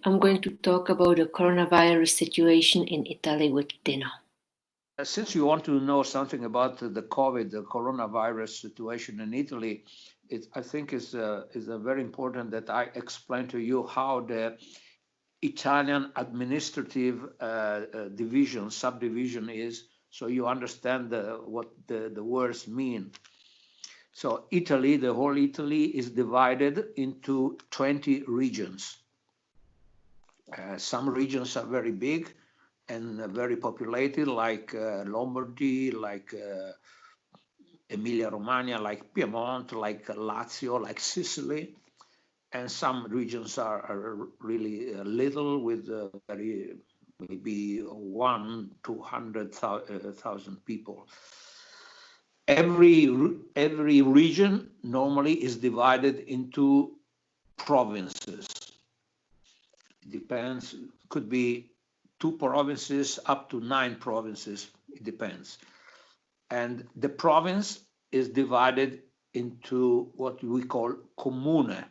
I'm going to talk about the coronavirus situation in Italy with Dino. Since you want to know something about the coronavirus situation in Italy, I think is very important that I explain to you how the Italian administrative subdivision is, so you understand what the words mean. So Italy, the whole Italy is divided into 20 regions. Some regions are very big and very populated, like Lombardy, like Emilia-Romagna, like Piedmont, like Lazio, like Sicily. And some regions are really little, with very maybe 200,000 people. Every region normally is divided into provinces. It depends, could be 2 provinces up to 9 provinces, it depends. And the province is divided into what we call comune.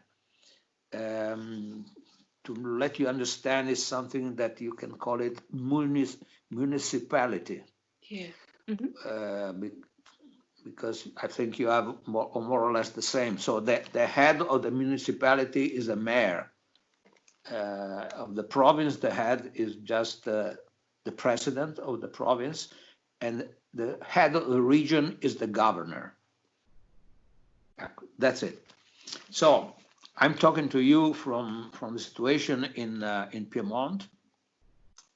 To let you understand, is something that you can call it municipality. Yeah. Because I think you have more or less the same. So the head of the municipality is a mayor. Of the province, the head is just the president of the province, and the head of the region is the governor. That's it. So I'm talking to you from the situation in Piedmont.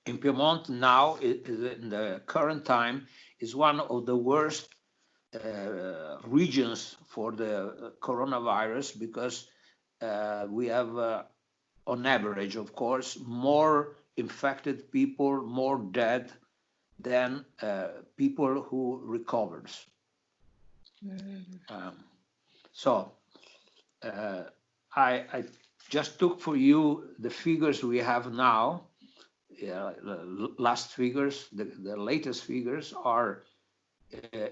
In Piedmont now, in the current time, is one of the worst regions for the coronavirus, because we have, on average, of course, more infected people, more dead than people who recovered. So I just took for you the figures we have now. Last figures, the latest figures are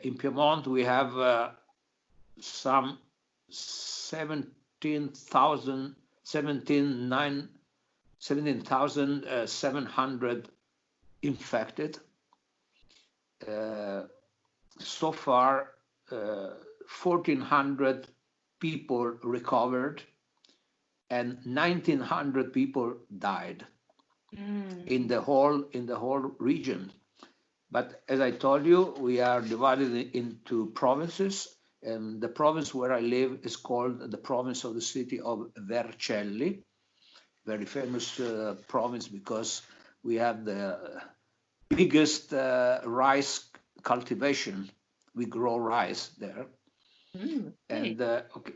in Piedmont, we have some 17,700 infected. So far, 1,400 people recovered and 1,900 people died in the whole region. But as I told you, we are divided into provinces, and the province where I live is called the province of the city of Vercelli, very famous province because we have the biggest rice cultivation. We grow rice there. And okay,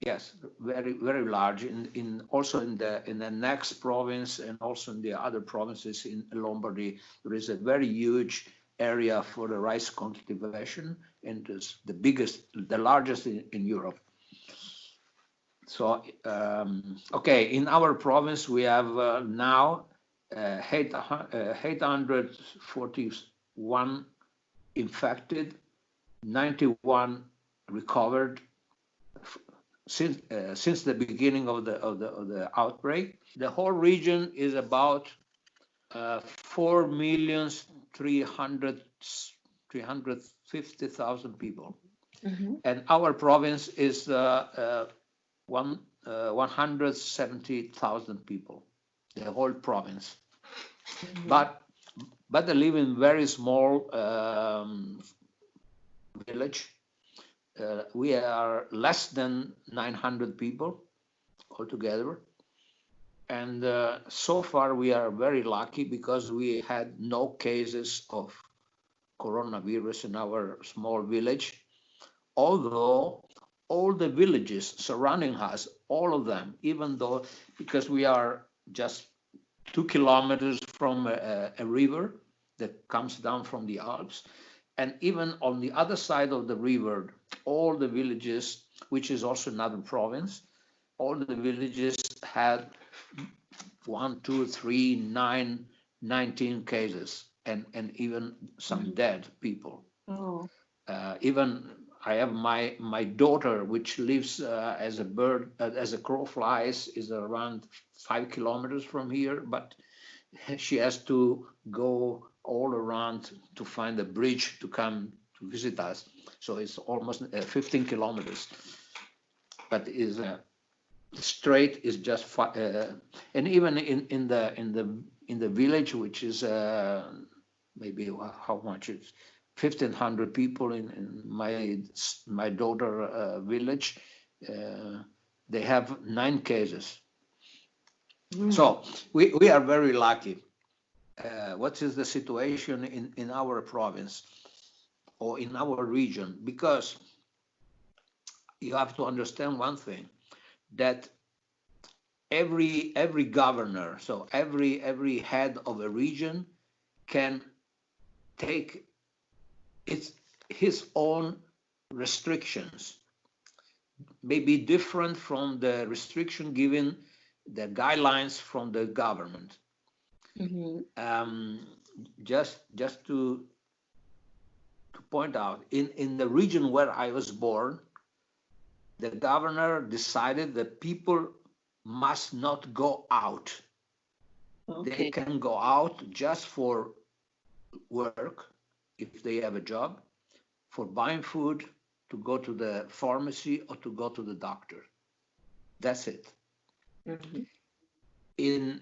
yes, very, very large. Also in the next province, and also in the other provinces in Lombardy, there is a very huge area for the rice cultivation, and it's the largest in Europe. So, okay, in our province we have now 841 infected, 91 recovered since the beginning of the outbreak. The whole region is about 4,350,000 people, and our province is 170,000 people, the whole province. But they live in very small village. We are less than 900 people altogether. And so far we are very lucky because we had no cases of coronavirus in our small village. Although all the villages surrounding us, all of them, even though, because we are just 2 kilometers from a river that comes down from the Alps, and even on the other side of the river, all the villages, which is also another province, all the villages had 1, 2, 3, 9, 19 cases, and even some dead people. Oh. Even I have my daughter, which lives as a bird, as a crow flies, is around 5 kilometers from here, but she has to go all around to find a bridge to come to visit us. So it's almost 15 kilometers, but is straight is just and even in the village, which is maybe how much it's 1,500 people in my daughter village. They have 9 cases. So we are very lucky. What is the situation in our province or in our region? Because you have to understand one thing, that every governor, so every head of a region can take his own restrictions, maybe different from the restriction given the guidelines from the government. Just to point out, in the region where I was born, the governor decided that people must not go out. Okay. They can go out just for work, if they have a job, for buying food, to go to the pharmacy, or to go to the doctor. That's it. In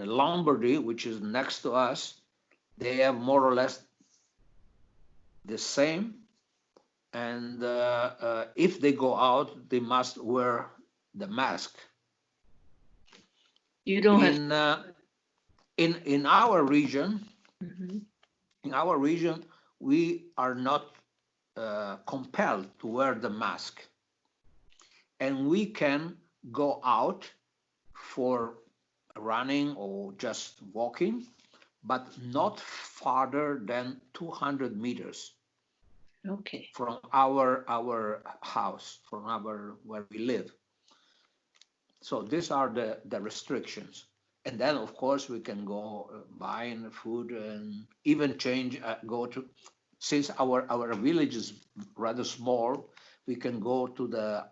Lombardy, which is next to us, they have more or less the same, and if they go out, they must wear the mask. You don't in our region. In our region, we are not compelled to wear the mask, and we can go out for running or just walking, but not farther than 200 meters. Okay. From our house, from where we live. So these are the restrictions. And then, of course, we can go buying food and even change, since our village is rather small, we can go to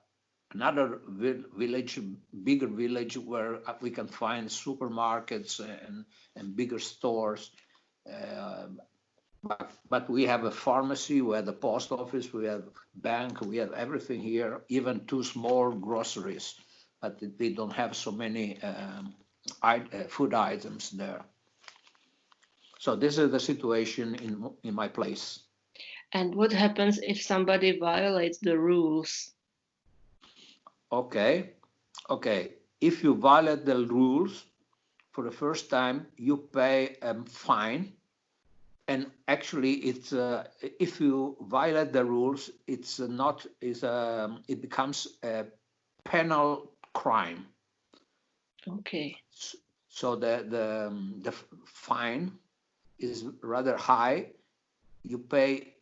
another village, bigger village, where we can find supermarkets and bigger stores. But we have a pharmacy, we have the post office, we have bank, we have everything here, even 2 small groceries, but they don't have so many food items there. So this is the situation in my place. And what happens if somebody violates the rules? Okay. If you violate the rules for the first time, you pay a fine. And actually, it's if you violate the rules, it becomes a penal crime. Okay. So the fine is rather high. You pay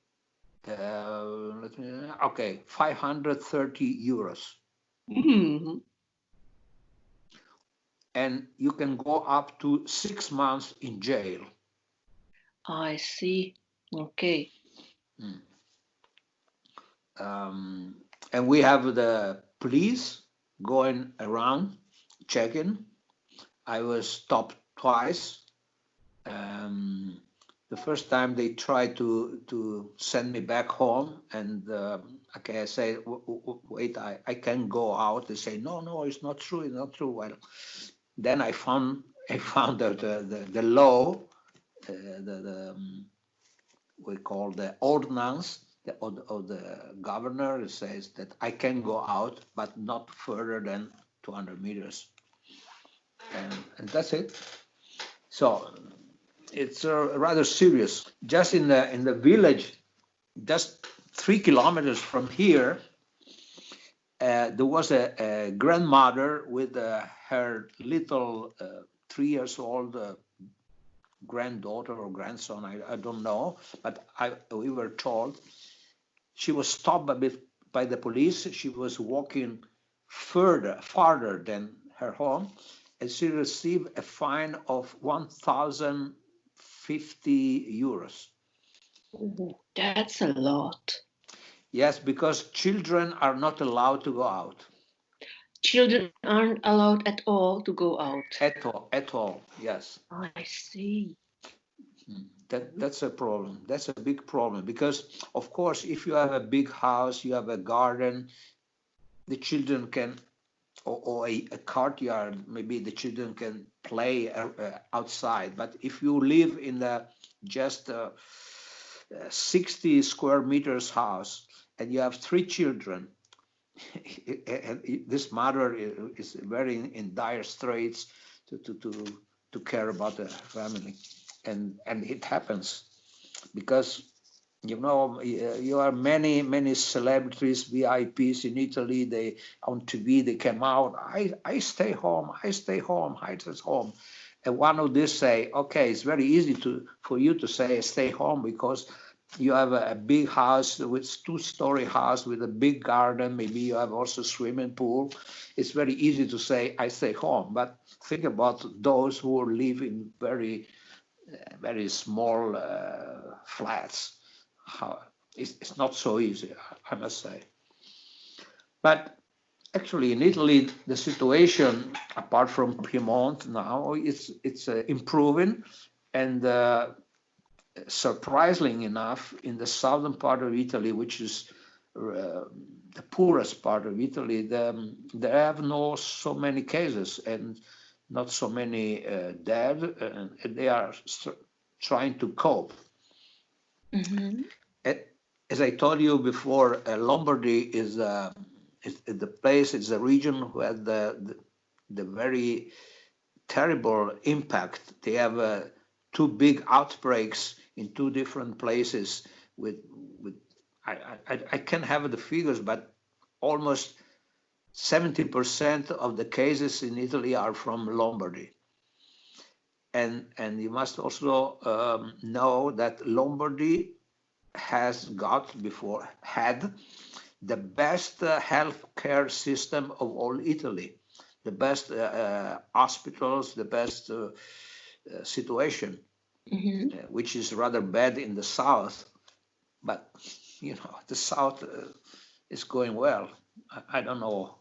530 euros. And you can go up to 6 months in jail. I see. Okay. And we have the police going around checking. I was stopped twice. The first time they tried to send me back home, and I say, wait, I can go out. They say, no, it's not true, it's not true. Well, then I found out the law. We call the ordinance of the governor. It says that I can go out, but not further than 200 meters, and that's it. So it's rather serious. Just in the village, just 3 kilometers from here, there was a grandmother with her little 3 years old granddaughter or grandson, I don't know, but we were told she was stopped by the police. She was walking farther than her home, and she received a fine of 1,050 euros. That's a lot. Yes, because children are not allowed to go out. Children aren't allowed at all to go out. At all, yes. I see. That's a problem. That's a big problem because, of course, if you have a big house, you have a garden, the children can, or a courtyard, maybe the children can play outside. But if you live in the just 60 square meters house and you have three children, this mother is very in dire straits to care about the family, and it happens because you are many celebrities, VIPs in Italy. They on TV they came out. I stay home. I stay home. I stay home. And one of these say, okay, it's very easy for you to say stay home because you have a big house with two-story house with a big garden. Maybe you have also swimming pool. It's very easy to say I stay home. But think about those who live in very small flats. How it's not so easy, I must say. But actually, in Italy, the situation, apart from Piedmont now, it's improving, and surprisingly enough, in the southern part of Italy, which is the poorest part of Italy, they have no so many cases and not so many dead, and they are trying to cope. Mm-hmm. As I told you before, Lombardy is the place, it's the region who had the very terrible impact. They have two big outbreaks in two different places with I can't have the figures, but almost 70% of the cases in Italy are from Lombardy. And you must also know that Lombardy had the best healthcare system of all Italy, the best hospitals, the best situation, which is rather bad in the south. But the south is going well. I don't know.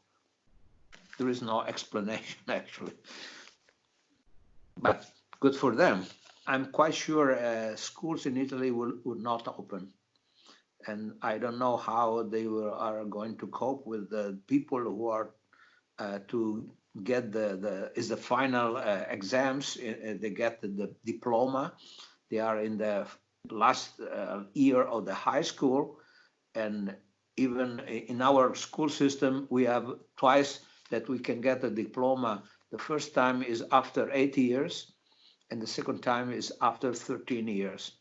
There is no explanation actually, but good for them. I'm quite sure schools in Italy will not open, and I don't know how they are going to cope with the people who are to get the final exams. They get the diploma. They are in the last year of the high school, and even in our school system, we have twice that we can get a diploma. The first time is after 8 years, and the second time is after 13 years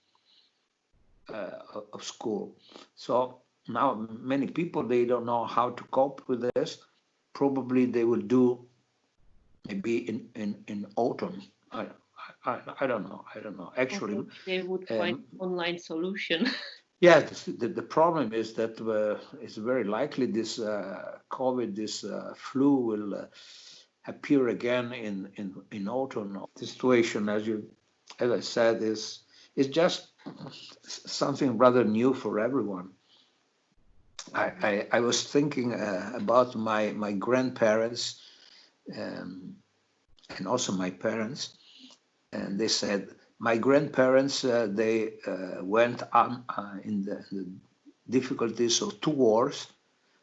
of school. So now many people, they don't know how to cope with this. Probably they will do maybe in autumn. I don't know. I don't know. Actually, they would find online solution. Yeah, the problem is that it's very likely this COVID, this flu will appear again in autumn. The situation, as I said, is just something rather new for everyone. I was thinking about my grandparents and also my parents, and they said my grandparents they went on in the difficulties of two wars,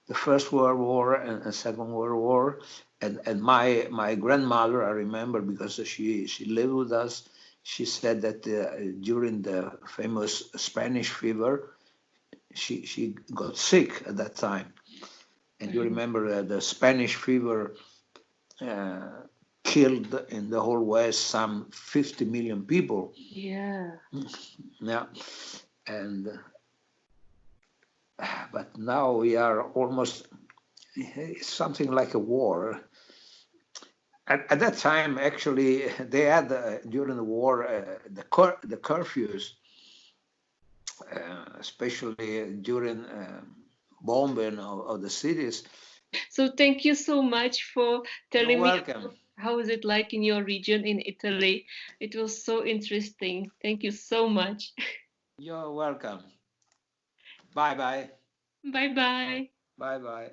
the First World War and the Second World War, and my grandmother, I remember because she lived with us. She said that during the famous Spanish fever, she got sick at that time, and you remember the Spanish fever killed in the whole West some 50 million people. Yeah. Yeah, and but now we are almost something like a war. At that time, actually, they had during the war the curfews, especially during bombing of the cities. So thank you so much for telling me You're welcome. how is it like in your region in Italy. It was so interesting. Thank you so much. You're welcome. Bye bye. Bye bye. Bye bye.